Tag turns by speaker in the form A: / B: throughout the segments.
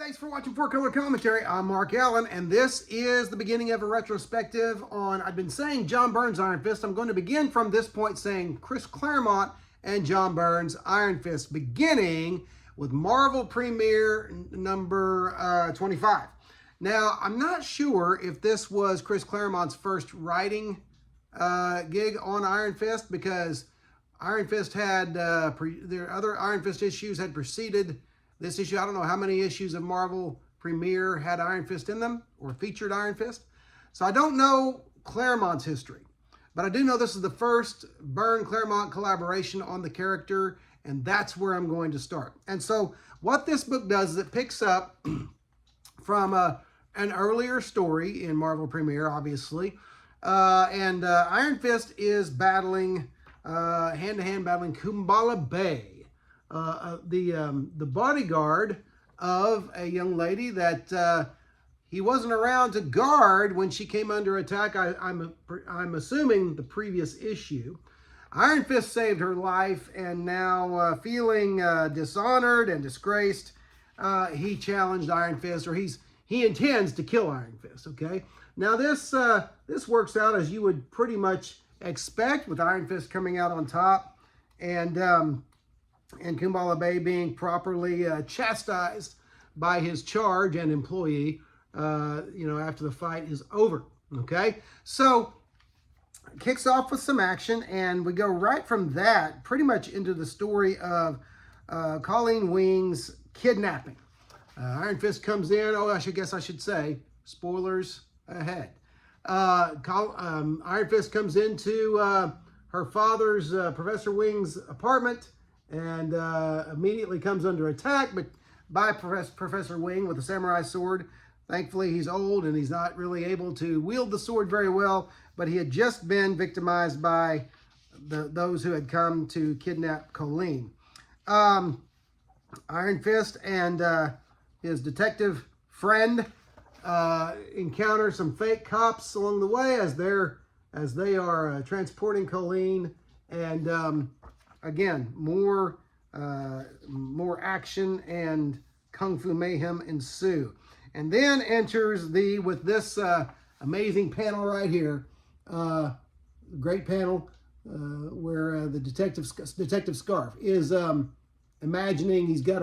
A: Thanks for watching Four Color Commentary. I'm Mark Allen, and this is the beginning of a retrospective on, I've been saying John Byrne's Iron Fist. I'm going to begin from this point saying Chris Claremont and John Byrne's Iron Fist, beginning with Marvel Premeire number 25. Now, I'm not sure if this was Chris Claremont's first writing gig on Iron Fist, because Iron Fist had, their other Iron Fist issues had preceded this issue. I don't know how many issues of Marvel Premeire had Iron Fist in them or featured Iron Fist. So I don't know Claremont's history, but I do know this is the first Byrne-Claremont collaboration on the character, and that's where I'm going to start. And so what this book does is it picks up from an earlier story in Marvel Premeire, obviously, and Iron Fist is battling, hand-to-hand battling Kumbala Bay, the bodyguard of a young lady that he wasn't around to guard when she came under attack. I'm assuming the previous issue. Iron Fist saved her life, and now feeling dishonored and disgraced, he challenged Iron Fist, or he intends to kill Iron Fist. Okay, now this works out as you would pretty much expect, with Iron Fist coming out on top, and Kumbala Bay being properly chastised by his charge and employee, after the fight is over. Okay, so kicks off with some action, and we go right from that pretty much into the story of Colleen Wing's kidnapping. Iron Fist comes in. Oh, I should say, spoilers ahead. Iron Fist comes into her father's, Professor Wing's apartment, and immediately comes under attack, but by Professor Wing with a samurai sword. Thankfully, he's old and he's not really able to wield the sword very well, but he had just been victimized by those who had come to kidnap Colleen. Iron Fist and his detective friend encounter some fake cops along the way as they are transporting Colleen, and again, more action and kung fu mayhem ensue. And then enters with this amazing panel right here, great panel where the Detective Scarf is imagining he's got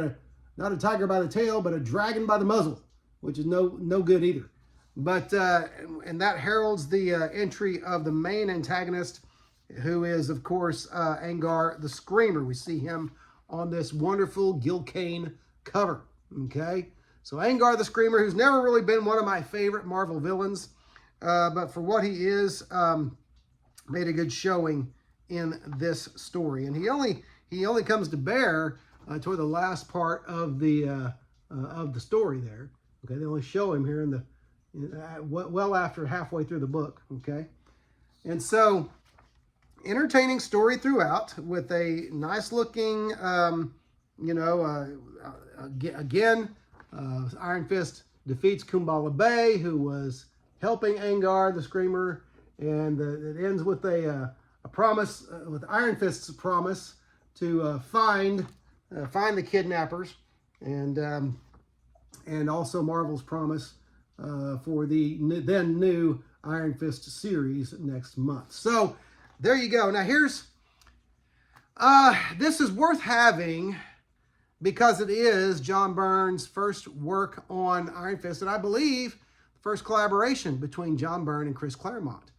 A: not a tiger by the tail, but a dragon by the muzzle, which is no good either. But and that heralds the entry of the main antagonist, who is, of course, Angar the Screamer. We see him on this wonderful Gil Kane cover, okay? So Angar the Screamer, who's never really been one of my favorite Marvel villains, but for what he is, made a good showing in this story. And he only comes to bear toward the last part of the story there, okay? They only show him here well after halfway through the book, okay? And so, entertaining story throughout, with a nice looking, again, Iron Fist defeats Kumbala Bay, who was helping Angar the Screamer, and it ends with a promise, with Iron Fist's promise to find the kidnappers, and also Marvel's promise for the then new Iron Fist series next month. So there you go. Now this is worth having because it is John Byrne's first work on Iron Fist, and I believe the first collaboration between John Byrne and Chris Claremont,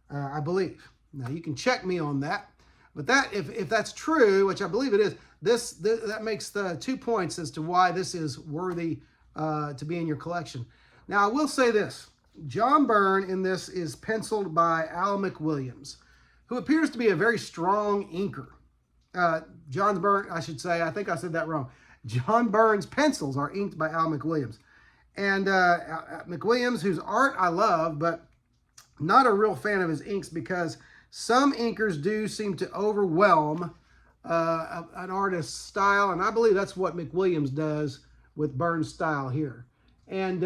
A: I believe. Now you can check me on that, but if that's true, which I believe it is, that makes the 2 points as to why this is worthy to be in your collection. Now I will say this: John Byrne in this is penciled by Al McWilliams, who appears to be a very strong inker. John Byrne, I should say, I think I said that wrong. John Byrne's pencils are inked by Al McWilliams. And McWilliams, whose art I love, but not a real fan of his inks, because some inkers do seem to overwhelm an artist's style, and I believe that's what McWilliams does with Byrne's style here. And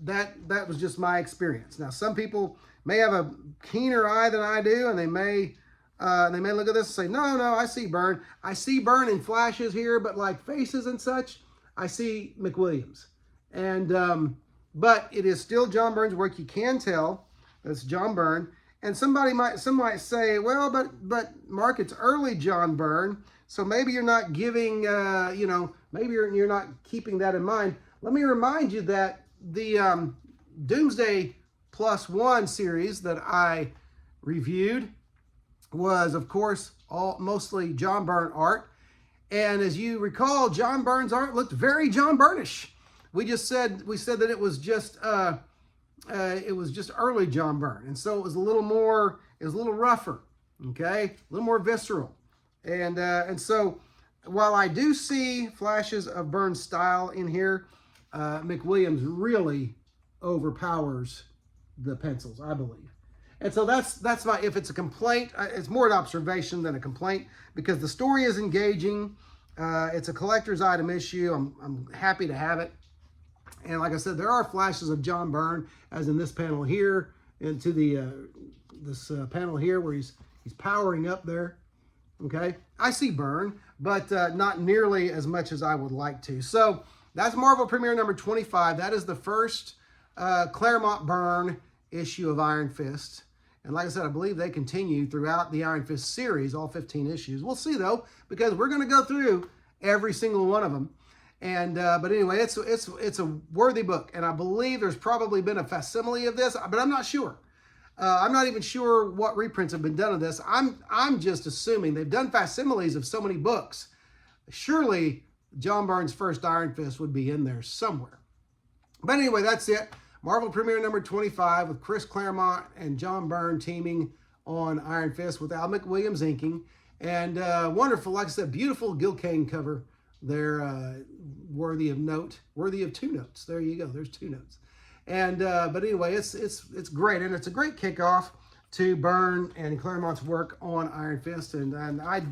A: that was just my experience. Now, some people may have a keener eye than I do, and they may look at this and say, no, I see Byrne. I see Byrne in flashes here, but like faces and such, I see McWilliams. And but it is still John Byrne's work. You can tell that's John Byrne. And some might say, well, but Mark, it's early John Byrne, so maybe you're not giving, maybe you're not keeping that in mind. Let me remind you that the Doomsday +1 series that I reviewed was, of course, mostly John Byrne art. And as you recall, John Byrne's art looked very John Byrne-ish. We said that it was just early John Byrne, and so it was a little rougher, okay, a little more visceral, and so while I do see flashes of Byrne's style in here, McWilliams really overpowers the pencils, I believe. And so that's my, if it's a complaint, it's more an observation than a complaint, because the story is engaging. It's a collector's item issue. I'm happy to have it. And like I said, there are flashes of John Byrne, as in this panel here, into this panel here where he's powering up there. Okay, I see Byrne, but not nearly as much as I would like to. So that's Marvel Premeire number 25. That is the first Claremont Byrne issue of Iron Fist. And like I said, I believe they continue throughout the Iron Fist series, all 15 issues. We'll see, though, because we're going to go through every single one of them. And but anyway, it's a worthy book, and I believe there's probably been a facsimile of this, but I'm not sure. I'm not even sure what reprints have been done of this. I'm just assuming they've done facsimiles of so many books. Surely John Byrne's first Iron Fist would be in there somewhere. But anyway, that's it. Marvel Premeire number 25 with Chris Claremont and John Byrne teaming on Iron Fist with Al McWilliams inking. And wonderful, like I said, beautiful Gil Kane cover. They're worthy of note, worthy of 2 notes. There you go. There's 2 notes. And but anyway, it's great, and it's a great kickoff to Byrne and Claremont's work on Iron Fist, and I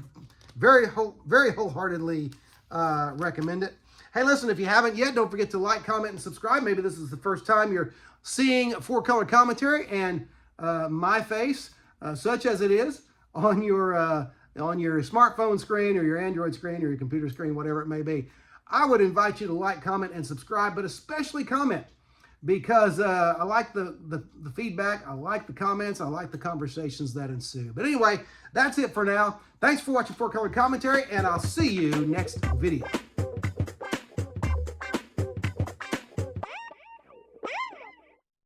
A: very wholeheartedly recommend it. Hey, listen, if you haven't yet, don't forget to like, comment, and subscribe. Maybe this is the first time you're seeing 4-color commentary and my face, such as it is, on your smartphone screen or your Android screen or your computer screen, whatever it may be. I would invite you to like, comment, and subscribe, but especially comment, because I like the feedback, I like the comments, I like the conversations that ensue. But anyway, that's it for now. Thanks for watching 4-color commentary, and I'll see you next video.